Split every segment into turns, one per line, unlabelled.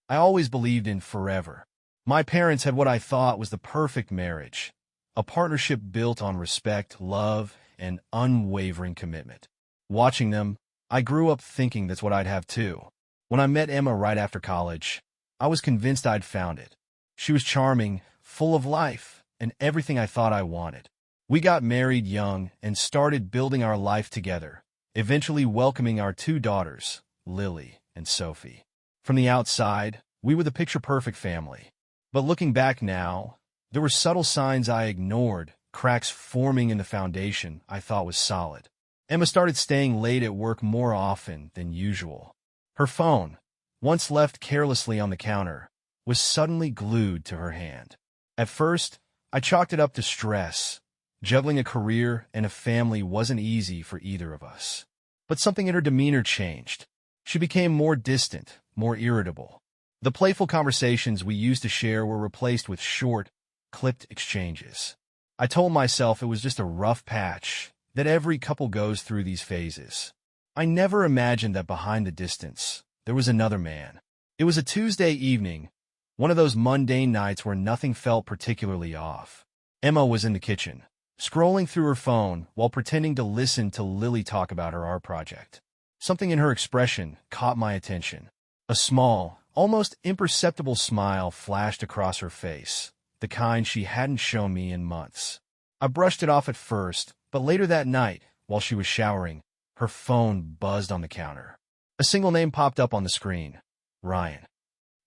I always believed in forever. My parents had what I thought was the perfect marriage, a partnership built on respect, love, and unwavering commitment. Watching them, I grew up thinking that's what I'd have too. When I met Emma right after college, I was convinced I'd found it. She was charming, full of life, and everything I thought I wanted. We got married young and started building our life together, eventually welcoming our two daughters, Lily and Sophie. From the outside, we were the picture-perfect family. But looking back now, there were subtle signs I ignored, cracks forming in the foundation I thought was solid. Emma started staying late at work more often than usual. Her phone, once left carelessly on the counter, was suddenly glued to her hand. At first, I chalked it up to stress. Juggling a career and a family wasn't easy for either of us. But something in her demeanor changed. She became more distant, more irritable. The playful conversations we used to share were replaced with short, clipped exchanges. I told myself it was just a rough patch, that every couple goes through these phases. I never imagined that behind the distance, there was another man. It was a Tuesday evening, one of those mundane nights where nothing felt particularly off. Emma was in the kitchen, scrolling through her phone while pretending to listen to Lily talk about her art project. Something in her expression caught my attention. A small, almost imperceptible smile flashed across her face, the kind she hadn't shown me in months. I brushed it off at first, but later that night, while she was showering, her phone buzzed on the counter. A single name popped up on the screen: Ryan.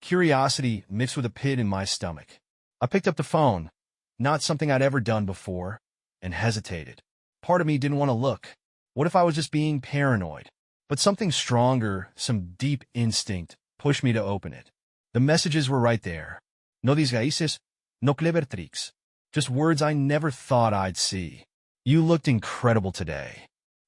Curiosity mixed with a pit in my stomach. I picked up the phone, not something I'd ever done before, and hesitated. Part of me didn't want to look. What if I was just being paranoid? But something stronger, some deep instinct, pushed me to open it. The messages were right there. No disguises, no clever tricks. Just words I never thought I'd see. You looked incredible today.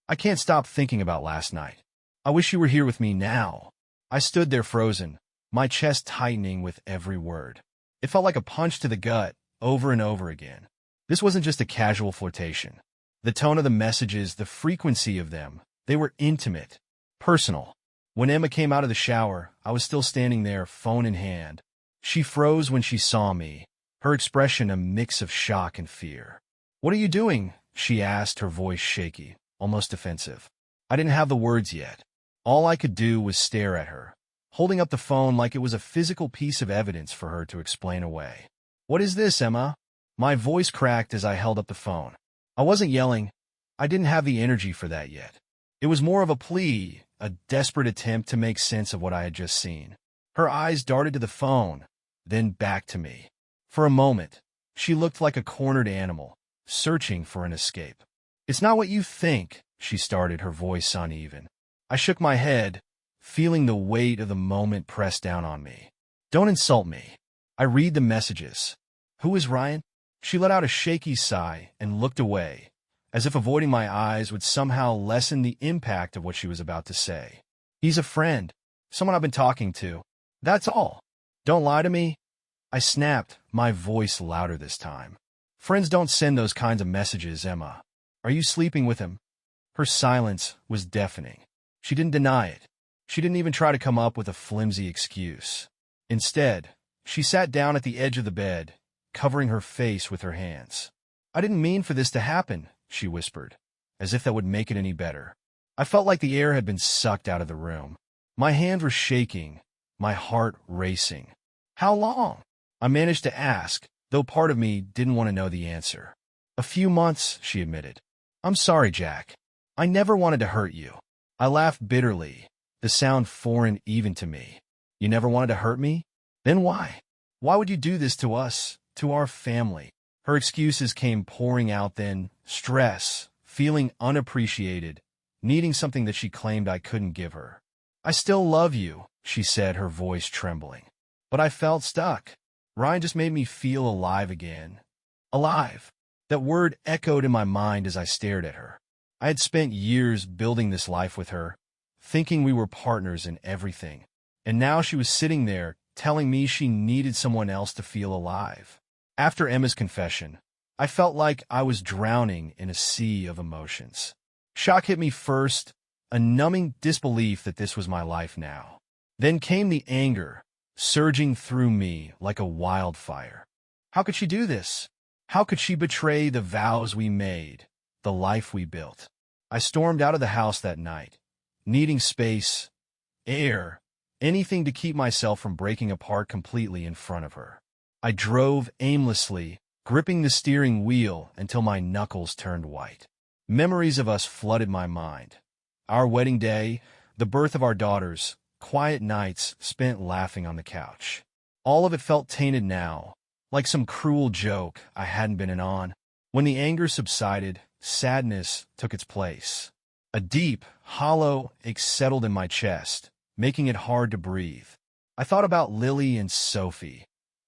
I can't stop thinking about last night. I wish you were here with me now. I stood there frozen, my chest tightening with every word. It felt like a punch to the gut, over and over again. This wasn't just a casual flirtation. The tone of the messages, the frequency of them, they were intimate, personal. When Emma came out of the shower, I was still standing there, phone in hand. She froze when she saw me, her expression a mix of shock and fear. "What are you doing?" she asked, her voice shaky, almost defensive. I didn't have the words yet. All I could do was stare at her, holding up the phone like it was a physical piece of evidence for her to explain away. "What is this, Emma?" My voice cracked as I held up the phone. I wasn't yelling. I didn't have the energy for that yet. It was more of a plea, a desperate attempt to make sense of what I had just seen. Her eyes darted to the phone, then back to me. For a moment, she looked like a cornered animal, searching for an escape. "It's not what you think," she started, her voice uneven. I shook my head, feeling the weight of the moment press down on me. "Don't insult me. I read the messages. Who is Ryan?" She let out a shaky sigh and looked away, as if avoiding my eyes would somehow lessen the impact of what she was about to say. "He's a friend, someone I've been talking to. That's all. Don't lie to me." I snapped, my voice louder this time. "Friends don't send those kinds of messages, Emma. Are you sleeping with him?" Her silence was deafening. She didn't deny it. She didn't even try to come up with a flimsy excuse. Instead, she sat down at the edge of the bed, covering her face with her hands. "I didn't mean for this to happen," she whispered, as if that would make it any better. I felt like the air had been sucked out of the room. My hands were shaking, my heart racing. "How long?" I managed to ask, though part of me didn't want to know the answer. "A few months," she admitted. "I'm sorry, Jack. I never wanted to hurt you." I laughed bitterly, the sound foreign even to me. "You never wanted to hurt me? Then why? Why would you do this to us, to our family?" Her excuses came pouring out then, stress, feeling unappreciated, needing something that she claimed I couldn't give her. "I still love you," she said, her voice trembling. But I felt stuck. Ryan just made me feel alive again. Alive. That word echoed in my mind as I stared at her. I had spent years building this life with her, thinking we were partners in everything. And now she was sitting there, telling me she needed someone else to feel alive. After Emma's confession, I felt like I was drowning in a sea of emotions. Shock hit me first, a numbing disbelief that this was my life now. Then came the anger, surging through me like a wildfire. How could she do this? How could she betray the vows we made, the life we built? I stormed out of the house that night, needing space, air, anything to keep myself from breaking apart completely in front of her. I drove aimlessly, gripping the steering wheel until my knuckles turned white. Memories of us flooded my mind. Our wedding day, the birth of our daughters, quiet nights spent laughing on the couch. All of it felt tainted now, like some cruel joke I hadn't been in on. When the anger subsided, sadness took its place. A deep, hollow ache settled in my chest, making it hard to breathe. I thought about Lily and Sophie.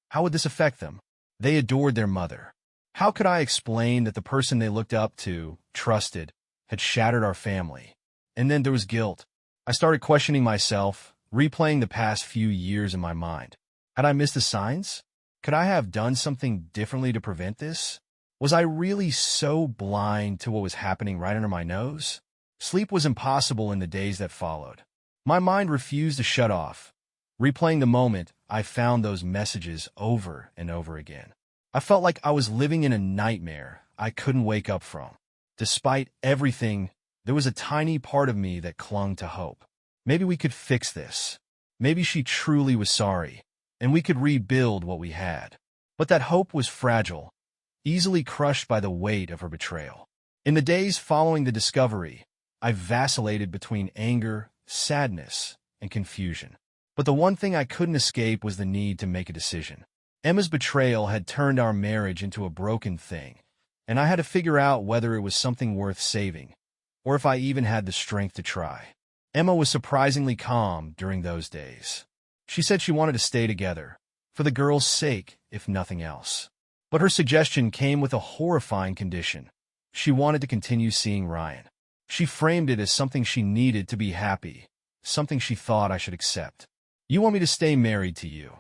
How would this affect them? They adored their mother. How could I explain that the person they looked up to, trusted, had shattered our family? And then there was guilt. I started questioning myself, replaying the past few years in my mind. Had I missed the signs? Could I have done something differently to prevent this? Was I really so blind to what was happening right under my nose? Sleep was impossible in the days that followed. My mind refused to shut off. Replaying the moment, I found those messages over and over again. I felt like I was living in a nightmare I couldn't wake up from. Despite everything, there was a tiny part of me that clung to hope. Maybe we could fix this. Maybe she truly was sorry, and we could rebuild what we had. But that hope was fragile, easily crushed by the weight of her betrayal. In the days following the discovery, I vacillated between anger, sadness, and confusion. But the one thing I couldn't escape was the need to make a decision. Emma's betrayal had turned our marriage into a broken thing, and I had to figure out whether it was something worth saving, or if I even had the strength to try. Emma was surprisingly calm during those days. She said she wanted to stay together, for the girls' sake, if nothing else. But her suggestion came with a horrifying condition. She wanted to continue seeing Ryan. She framed it as something she needed to be happy, something she thought I should accept. "You want me to stay married to you?"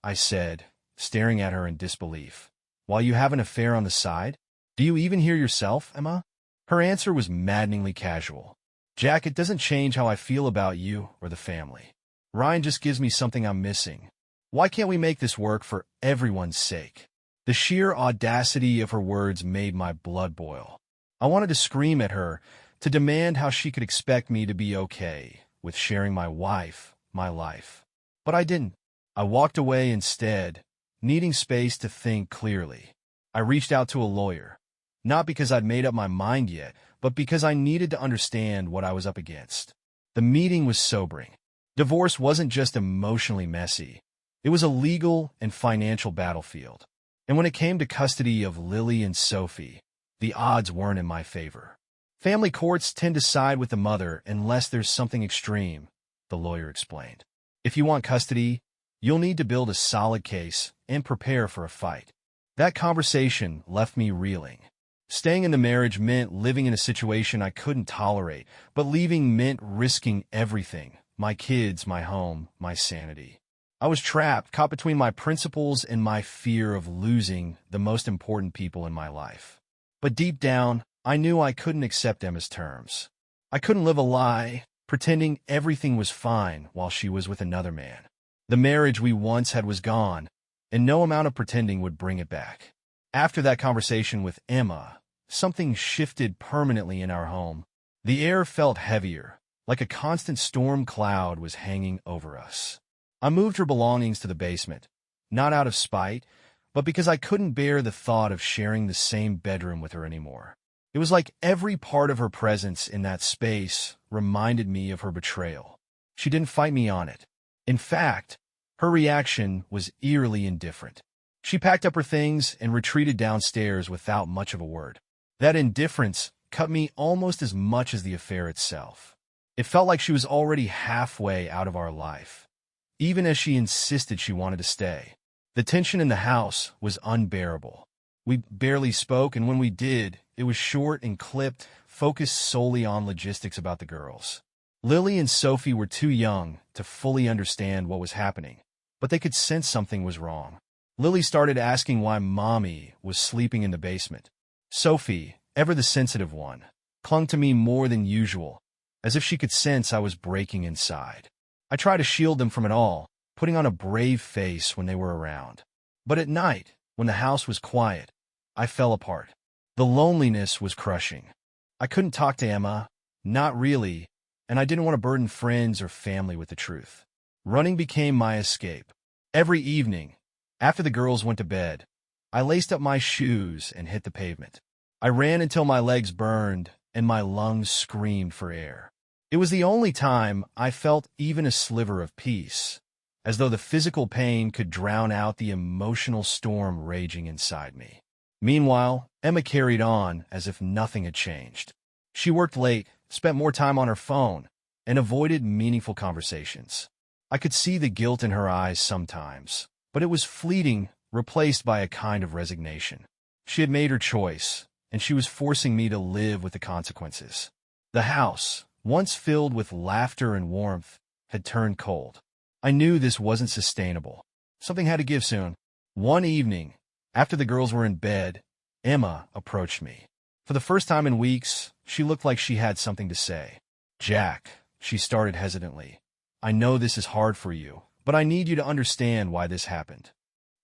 I said, staring at her in disbelief. "While you have an affair on the side? Do you even hear yourself, Emma?" Her answer was maddeningly casual. "Jack, it doesn't change how I feel about you or the family. Ryan just gives me something I'm missing. Why can't we make this work for everyone's sake?" The sheer audacity of her words made my blood boil. I wanted to scream at her, to demand how she could expect me to be okay with sharing my wife, my life. But I didn't. I walked away instead, needing space to think clearly. I reached out to a lawyer, not because I'd made up my mind yet, but because I needed to understand what I was up against. The meeting was sobering. Divorce wasn't just emotionally messy. It was a legal and financial battlefield. And when it came to custody of Lily and Sophie, the odds weren't in my favor. Family courts tend to side with the mother unless there's something extreme, the lawyer explained. If you want custody, you'll need to build a solid case and prepare for a fight. That conversation left me reeling. Staying in the marriage meant living in a situation I couldn't tolerate, but leaving meant risking everything: my kids, my home, my sanity. I was trapped, caught between my principles and my fear of losing the most important people in my life. But deep down, I knew I couldn't accept Emma's terms. I couldn't live a lie, pretending everything was fine while she was with another man. The marriage we once had was gone, and no amount of pretending would bring it back. After that conversation with Emma, something shifted permanently in our home. The air felt heavier, like a constant storm cloud was hanging over us. I moved her belongings to the basement, not out of spite, but because I couldn't bear the thought of sharing the same bedroom with her anymore. It was like every part of her presence in that space reminded me of her betrayal. She didn't fight me on it. In fact, her reaction was eerily indifferent. She packed up her things and retreated downstairs without much of a word. That indifference cut me almost as much as the affair itself. It felt like she was already halfway out of our life, even as she insisted she wanted to stay. The tension in the house was unbearable. We barely spoke, and when we did, it was short and clipped, focused solely on logistics about the girls. Lily and Sophie were too young to fully understand what was happening, but they could sense something was wrong. Lily started asking why Mommy was sleeping in the basement. Sophie, ever the sensitive one, clung to me more than usual, as if she could sense I was breaking inside. I tried to shield them from it all, putting on a brave face when they were around. But at night, when the house was quiet, I fell apart. The loneliness was crushing. I couldn't talk to Emma, not really, and I didn't want to burden friends or family with the truth. Running became my escape. Every evening, after the girls went to bed, I laced up my shoes and hit the pavement. I ran until my legs burned and my lungs screamed for air. It was the only time I felt even a sliver of peace, as though the physical pain could drown out the emotional storm raging inside me. Meanwhile, Emma carried on as if nothing had changed. She worked late, spent more time on her phone, and avoided meaningful conversations. I could see the guilt in her eyes sometimes, but it was fleeting, replaced by a kind of resignation. She had made her choice, and she was forcing me to live with the consequences. The house, once filled with laughter and warmth, had turned cold. I knew this wasn't sustainable. Something had to give soon. One evening, after the girls were in bed, Emma approached me. For the first time in weeks, she looked like she had something to say. "Jack," she started hesitantly, "I know this is hard for you, but I need you to understand why this happened."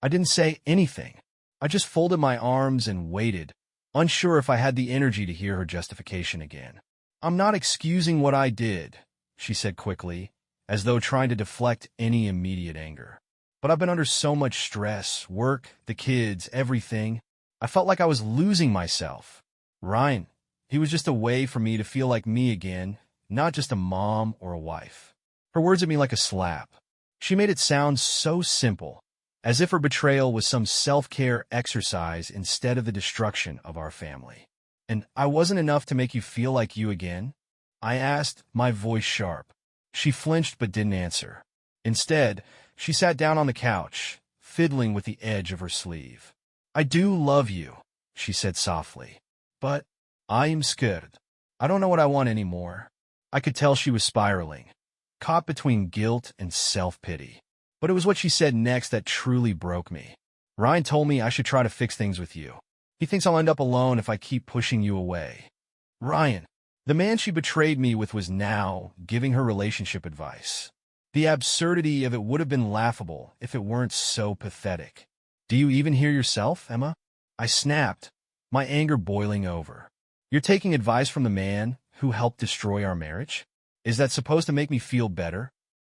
I didn't say anything. I just folded my arms and waited, unsure if I had the energy to hear her justification again. "I'm not excusing what I did," she said quickly, as though trying to deflect any immediate anger. "But I've been under so much stress, work, the kids, everything. I felt like I was losing myself. Ryan, he was just a way for me to feel like me again, not just a mom or a wife." Her words hit me like a slap. She made it sound so simple, as if her betrayal was some self-care exercise instead of the destruction of our family. "And I wasn't enough to make you feel like you again?" I asked, my voice sharp. She flinched but didn't answer. Instead, she sat down on the couch, fiddling with the edge of her sleeve. "I do love you," she said softly, "but I am scared. I don't know what I want anymore." I could tell she was spiraling, caught between guilt and self-pity. But it was what she said next that truly broke me. "Ryan told me I should try to fix things with you. He thinks I'll end up alone if I keep pushing you away." Ryan, the man she betrayed me with, was now giving her relationship advice. The absurdity of it would have been laughable if it weren't so pathetic. "Do you even hear yourself, Emma?" I snapped, my anger boiling over. "You're taking advice from the man who helped destroy our marriage? Is that supposed to make me feel better?"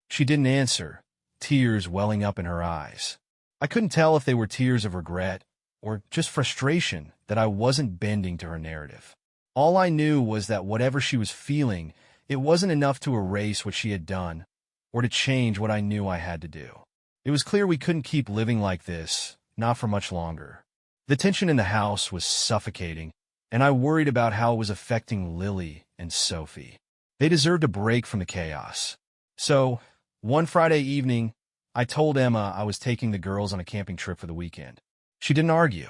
She didn't answer, tears welling up in her eyes. I couldn't tell if they were tears of regret or just frustration that I wasn't bending to her narrative. All I knew was that whatever she was feeling, it wasn't enough to erase what she had done or to change what I knew I had to do. It was clear we couldn't keep living like this, not for much longer. The tension in the house was suffocating, and I worried about how it was affecting Lily and Sophie. They deserved a break from the chaos. So, one Friday evening, I told Emma I was taking the girls on a camping trip for the weekend. She didn't argue.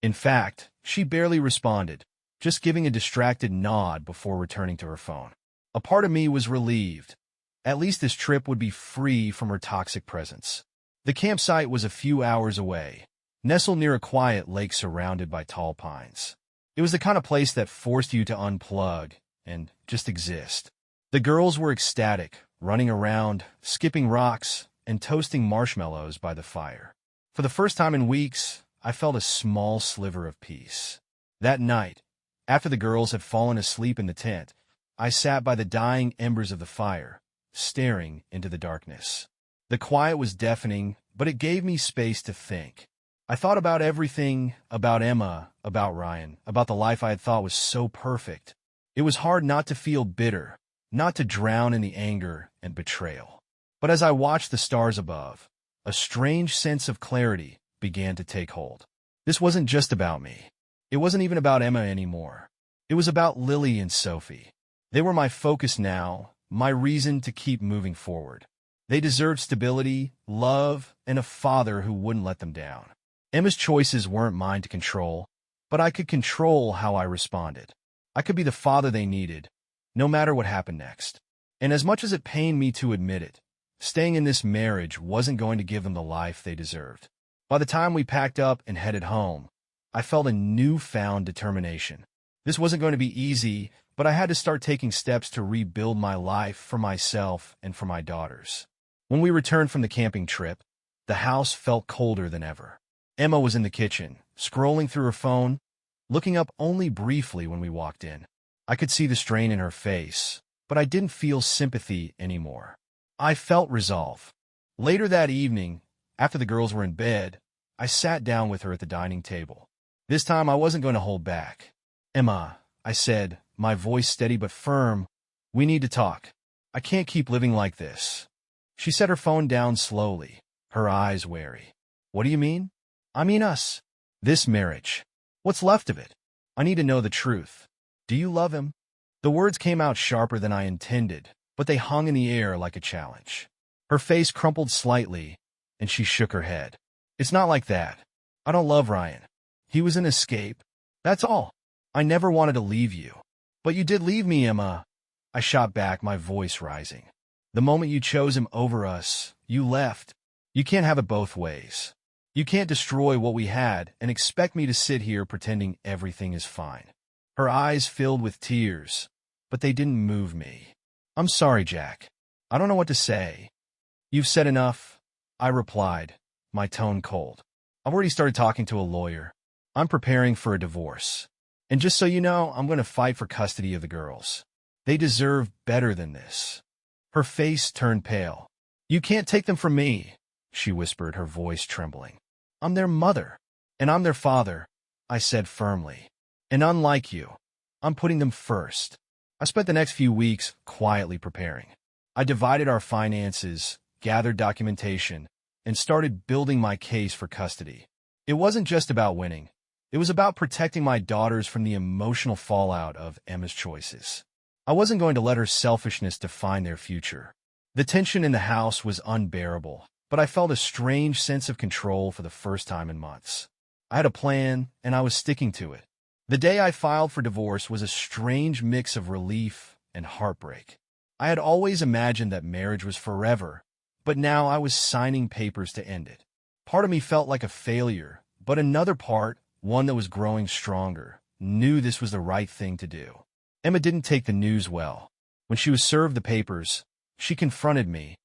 In fact, she barely responded, just giving a distracted nod before returning to her phone. A part of me was relieved. At least this trip would be free from her toxic presence. The campsite was a few hours away, nestled near a quiet lake surrounded by tall pines. It was the kind of place that forced you to unplug and just exist. The girls were ecstatic, running around, skipping rocks, and toasting marshmallows by the fire. For the first time in weeks, I felt a small sliver of peace. That night, after the girls had fallen asleep in the tent, I sat by the dying embers of the fire, staring into the darkness. The quiet was deafening, but it gave me space to think. I thought about everything, about Emma, about Ryan, about the life I had thought was so perfect. It was hard not to feel bitter, not to drown in the anger and betrayal. But as I watched the stars above, a strange sense of clarity began to take hold. This wasn't just about me. It wasn't even about Emma anymore. It was about Lily and Sophie. They were my focus now, my reason to keep moving forward. They deserved stability, love, and a father who wouldn't let them down. Emma's choices weren't mine to control, but I could control how I responded. I could be the father they needed, no matter what happened next. And as much as it pained me to admit it, staying in this marriage wasn't going to give them the life they deserved. By the time we packed up and headed home, I felt a newfound determination. This wasn't going to be easy, but I had to start taking steps to rebuild my life for myself and for my daughters. When we returned from the camping trip, the house felt colder than ever. Emma was in the kitchen, scrolling through her phone, looking up only briefly when we walked in. I could see the strain in her face, but I didn't feel sympathy anymore. I felt resolve. Later that evening, after the girls were in bed, I sat down with her at the dining table. This time I wasn't going to hold back. "Emma," I said, my voice steady but firm, "we need to talk. I can't keep living like this." She set her phone down slowly, her eyes wary. "What do you mean?" "I mean us. This marriage. What's left of it. I need to know the truth. Do you love him?" The words came out sharper than I intended, but they hung in the air like a challenge. Her face crumpled slightly, and she shook her head. "It's not like that. I don't love Ryan. He was an escape. That's all. I never wanted to leave you." "But you did leave me, Emma," I shot back, my voice rising. "The moment you chose him over us, you left. You can't have it both ways. You can't destroy what we had and expect me to sit here pretending everything is fine." Her eyes filled with tears, but they didn't move me. "I'm sorry, Jack. I don't know what to say." "You've said enough," I replied, my tone cold. "I've already started talking to a lawyer. I'm preparing for a divorce. And just so you know, I'm going to fight for custody of the girls. They deserve better than this." Her face turned pale. "You can't take them from me," she whispered, her voice trembling. "I'm their mother, and I'm their father," I said firmly. "And unlike you, I'm putting them first." I spent the next few weeks quietly preparing. I divided our finances, gathered documentation, and started building my case for custody. It wasn't just about winning. It was about protecting my daughters from the emotional fallout of Emma's choices. I wasn't going to let her selfishness define their future. The tension in the house was unbearable, but I felt a strange sense of control for the first time in months. I had a plan, and I was sticking to it. The day I filed for divorce was a strange mix of relief and heartbreak. I had always imagined that marriage was forever, but now I was signing papers to end it. Part of me felt like a failure, but another part, one that was growing stronger, knew this was the right thing to do. Emma didn't take the news well. When she was served the papers, she confronted me,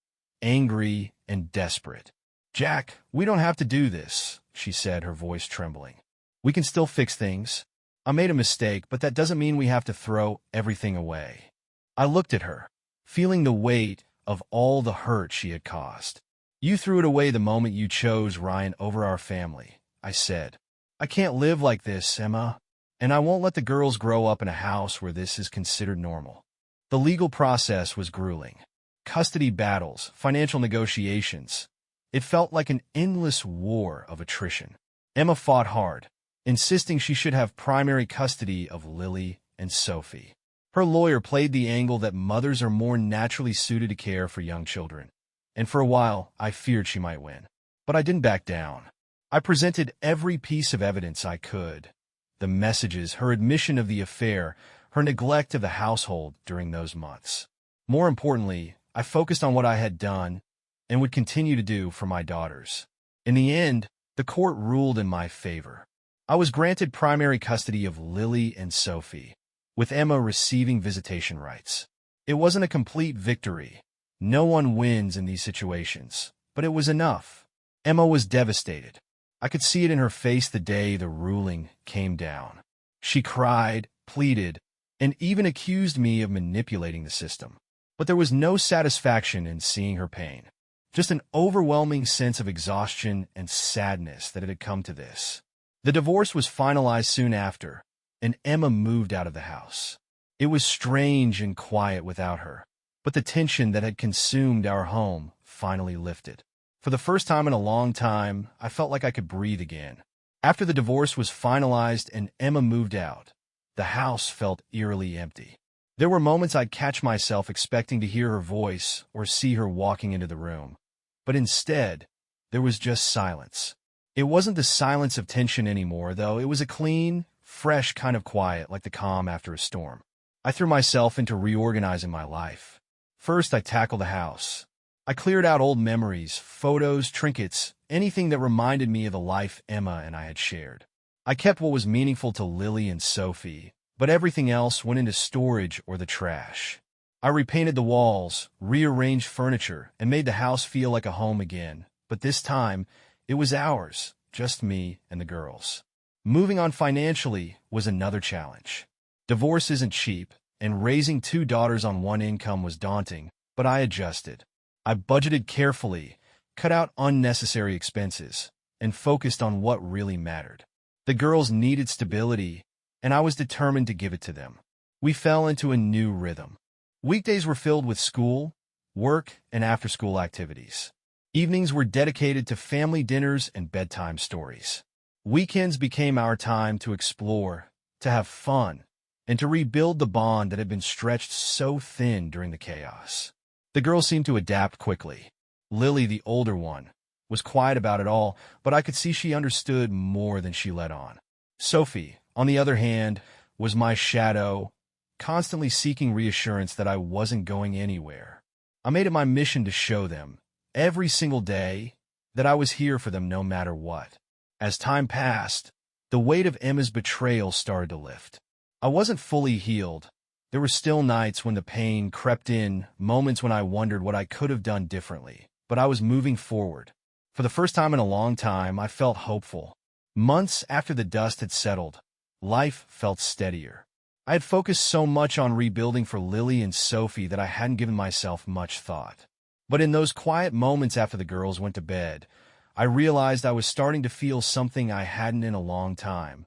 angry and desperate. "Jack, we don't have to do this," she said, her voice trembling. "We can still fix things. I made a mistake, but that doesn't mean we have to throw everything away." I looked at her, feeling the weight of all the hurt she had caused. "You threw it away the moment you chose Ryan over our family," I said. "I can't live like this, Emma, and I won't let the girls grow up in a house where this is considered normal." The legal process was grueling. Custody battles, financial negotiations. It felt like an endless war of attrition. Emma fought hard, insisting she should have primary custody of Lily and Sophie. Her lawyer played the angle that mothers are more naturally suited to care for young children, and for a while I feared she might win. But I didn't back down. I presented every piece of evidence I could. The messages, her admission of the affair, her neglect of the household during those months. More importantly, I focused on what I had done and would continue to do for my daughters. In the end, the court ruled in my favor. I was granted primary custody of Lily and Sophie, with Emma receiving visitation rights. It wasn't a complete victory. No one wins in these situations, but it was enough. Emma was devastated. I could see it in her face the day the ruling came down. She cried, pleaded, and even accused me of manipulating the system. But there was no satisfaction in seeing her pain, just an overwhelming sense of exhaustion and sadness that it had come to this. The divorce was finalized soon after, and Emma moved out of the house. It was strange and quiet without her, but the tension that had consumed our home finally lifted. For the first time in a long time, I felt like I could breathe again. After the divorce was finalized and Emma moved out, the house felt eerily empty. There were moments I'd catch myself expecting to hear her voice or see her walking into the room. But instead, there was just silence. It wasn't the silence of tension anymore, though. It was a clean, fresh kind of quiet, like the calm after a storm. I threw myself into reorganizing my life. First, I tackled the house. I cleared out old memories, photos, trinkets, anything that reminded me of the life Emma and I had shared. I kept what was meaningful to Lily and Sophie, but everything else went into storage or the trash. I repainted the walls, rearranged furniture, and made the house feel like a home again. But this time, it was ours, just me and the girls. Moving on financially was another challenge. Divorce isn't cheap, and raising two daughters on one income was daunting, but I adjusted. I budgeted carefully, cut out unnecessary expenses, and focused on what really mattered. The girls needed stability, and I was determined to give it to them. We fell into a new rhythm. Weekdays were filled with school, work, and after-school activities. Evenings were dedicated to family dinners and bedtime stories. Weekends became our time to explore, to have fun, and to rebuild the bond that had been stretched so thin during the chaos. The girls seemed to adapt quickly. Lily, the older one, was quiet about it all, but I could see she understood more than she let on. Sophie, on the other hand, was my shadow, constantly seeking reassurance that I wasn't going anywhere. I made it my mission to show them, every single day, that I was here for them no matter what. As time passed, the weight of Emma's betrayal started to lift. I wasn't fully healed. There were still nights when the pain crept in, moments when I wondered what I could have done differently. But I was moving forward. For the first time in a long time, I felt hopeful. Months after the dust had settled, life felt steadier. I had focused so much on rebuilding for Lily and Sophie that I hadn't given myself much thought. But in those quiet moments after the girls went to bed, I realized I was starting to feel something I hadn't in a long time,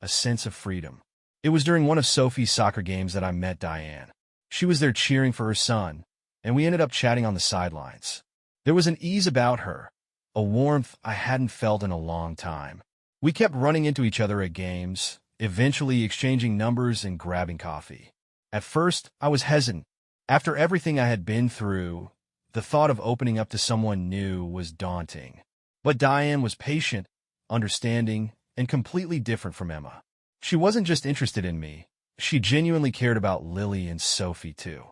a sense of freedom. It was during one of Sophie's soccer games that I met Diane. She was there cheering for her son, and we ended up chatting on the sidelines. There was an ease about her, a warmth I hadn't felt in a long time. We kept running into each other at games, eventually exchanging numbers and grabbing coffee. At first, I was hesitant. After everything I had been through, the thought of opening up to someone new was daunting. But Diane was patient, understanding, and completely different from Emma. She wasn't just interested in me. She genuinely cared about Lily and Sophie, too.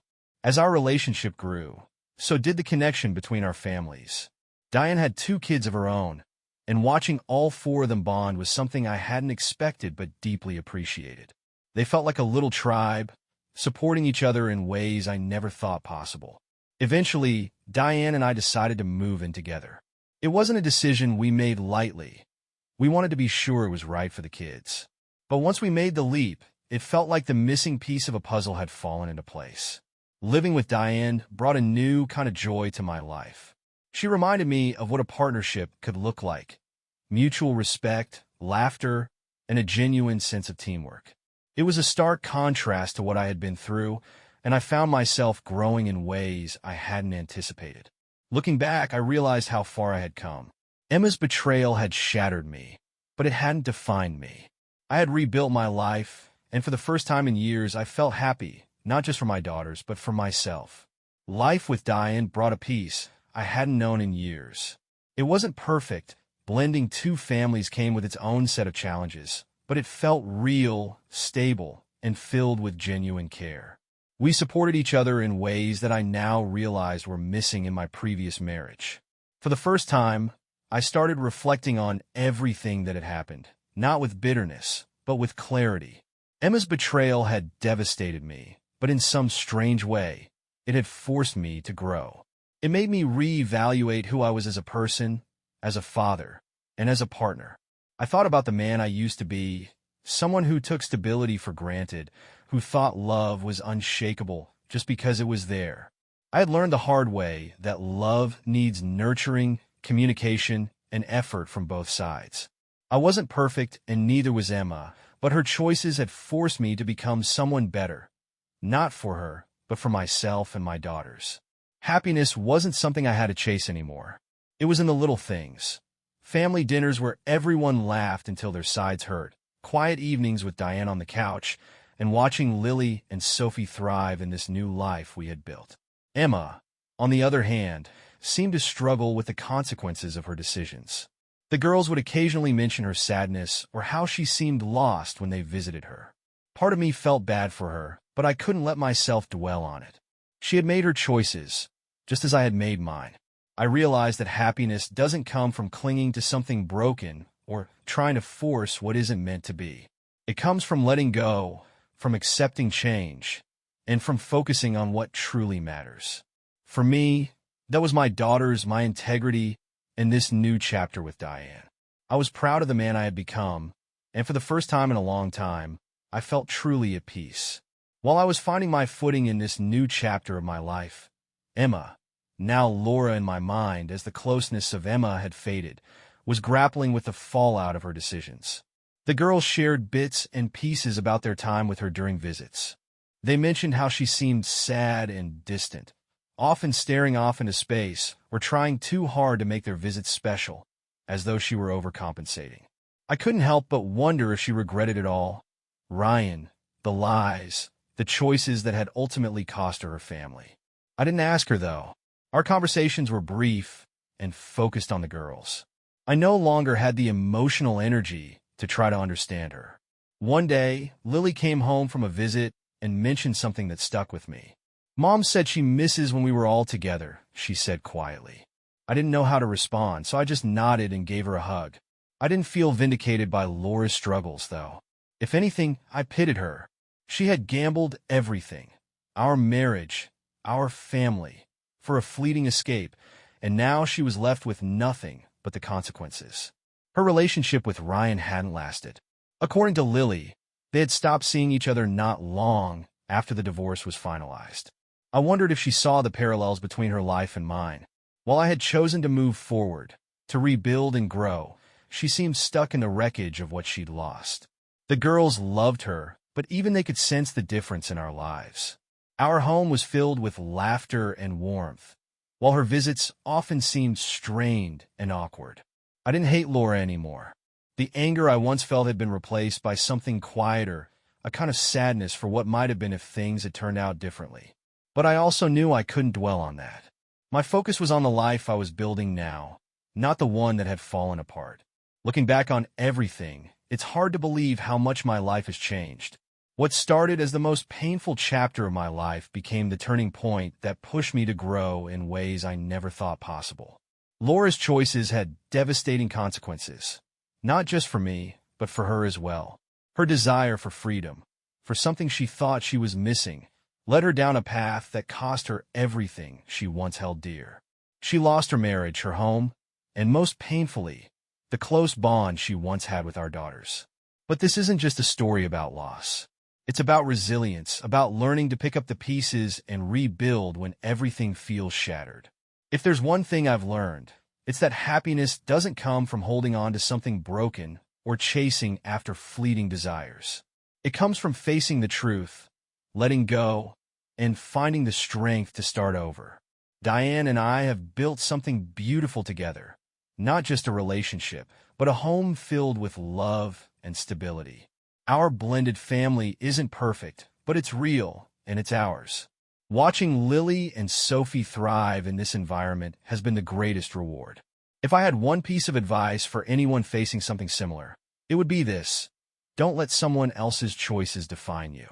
As our relationship grew, so did the connection between our families. Diane had 2 kids of her own, and watching all 4 of them bond was something I hadn't expected but deeply appreciated. They felt like a little tribe, supporting each other in ways I never thought possible. Eventually, Diane and I decided to move in together. It wasn't a decision we made lightly. We wanted to be sure it was right for the kids. But once we made the leap, it felt like the missing piece of a puzzle had fallen into place. Living with Diane brought a new kind of joy to my life. She reminded me of what a partnership could look like: mutual respect, laughter, and a genuine sense of teamwork. It was a stark contrast to what I had been through, and I found myself growing in ways I hadn't anticipated. Looking back, I realized how far I had come. Emma's betrayal had shattered me, but it hadn't defined me. I had rebuilt my life, and for the first time in years, I felt happy, not just for my daughters, but for myself. Life with Diane brought a peace I hadn't known in years. It wasn't perfect. Blending 2 families came with its own set of challenges, but it felt real, stable, and filled with genuine care. We supported each other in ways that I now realized were missing in my previous marriage. For the first time, I started reflecting on everything that had happened, not with bitterness, but with clarity. Emma's betrayal had devastated me, but in some strange way, it had forced me to grow. It made me reevaluate who I was as a person, as a father, and as a partner. I thought about the man I used to be, someone who took stability for granted, who thought love was unshakable just because it was there. I had learned the hard way that love needs nurturing, communication, and effort from both sides. I wasn't perfect, and neither was Emma, but her choices had forced me to become someone better, not for her, but for myself and my daughters. Happiness wasn't something I had to chase anymore. It was in the little things. Family dinners where everyone laughed until their sides hurt, quiet evenings with Diane on the couch, and watching Lily and Sophie thrive in this new life we had built. Emma, on the other hand, seemed to struggle with the consequences of her decisions. The girls would occasionally mention her sadness or how she seemed lost when they visited her. Part of me felt bad for her, but I couldn't let myself dwell on it. She had made her choices, just as I had made mine. I realized that happiness doesn't come from clinging to something broken or trying to force what isn't meant to be. It comes from letting go, from accepting change, and from focusing on what truly matters. For me, that was my daughters, my integrity, and this new chapter with Diane. I was proud of the man I had become, and for the first time in a long time, I felt truly at peace. While I was finding my footing in this new chapter of my life, Emma, now Laura in my mind as the closeness of Emma had faded, was grappling with the fallout of her decisions. The girls shared bits and pieces about their time with her during visits. They mentioned how she seemed sad and distant, often staring off into space or trying too hard to make their visits special, as though she were overcompensating. I couldn't help but wonder if she regretted it all. Ryan, the lies, the choices that had ultimately cost her family. I didn't ask her, though. Our conversations were brief and focused on the girls. I no longer had the emotional energy to try to understand her. One day, Lily came home from a visit and mentioned something that stuck with me. Mom said she misses when we were all together, she said quietly. I didn't know how to respond, so I just nodded and gave her a hug. I didn't feel vindicated by Laura's struggles, though. If anything, I pitied her. She had gambled everything, our marriage, our family, for a fleeting escape, and now she was left with nothing but the consequences. Her relationship with Ryan hadn't lasted. According to Lily, they had stopped seeing each other not long after the divorce was finalized. I wondered if she saw the parallels between her life and mine. While I had chosen to move forward, to rebuild and grow, she seemed stuck in the wreckage of what she'd lost. The girls loved her, but even they could sense the difference in our lives. Our home was filled with laughter and warmth, while her visits often seemed strained and awkward. I didn't hate Laura anymore. The anger I once felt had been replaced by something quieter, a kind of sadness for what might have been if things had turned out differently. But I also knew I couldn't dwell on that. My focus was on the life I was building now, not the one that had fallen apart. Looking back on everything, it's hard to believe how much my life has changed. What started as the most painful chapter of my life became the turning point that pushed me to grow in ways I never thought possible. Laura's choices had devastating consequences, not just for me, but for her as well. Her desire for freedom, for something she thought she was missing, led her down a path that cost her everything she once held dear. She lost her marriage, her home, and most painfully, the close bond she once had with our daughters. But this isn't just a story about loss. It's about resilience, about learning to pick up the pieces and rebuild when everything feels shattered. If there's one thing I've learned, it's that happiness doesn't come from holding on to something broken or chasing after fleeting desires. It comes from facing the truth, letting go, and finding the strength to start over. Diane and I have built something beautiful together, not just a relationship, but a home filled with love and stability. Our blended family isn't perfect, but it's real, and it's ours. Watching Lily and Sophie thrive in this environment has been the greatest reward. If I had one piece of advice for anyone facing something similar, it would be this: don't let someone else's choices define you.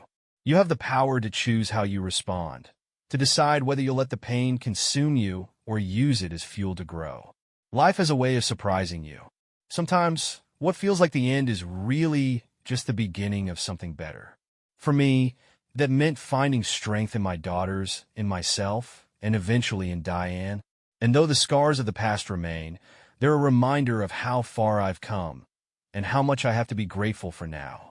You have the power to choose how you respond, to decide whether you'll let the pain consume you or use it as fuel to grow. Life has a way of surprising you. Sometimes, what feels like the end is really just the beginning of something better. For me, that meant finding strength in my daughters, in myself, and eventually in Diane. And though the scars of the past remain, they're a reminder of how far I've come and how much I have to be grateful for now.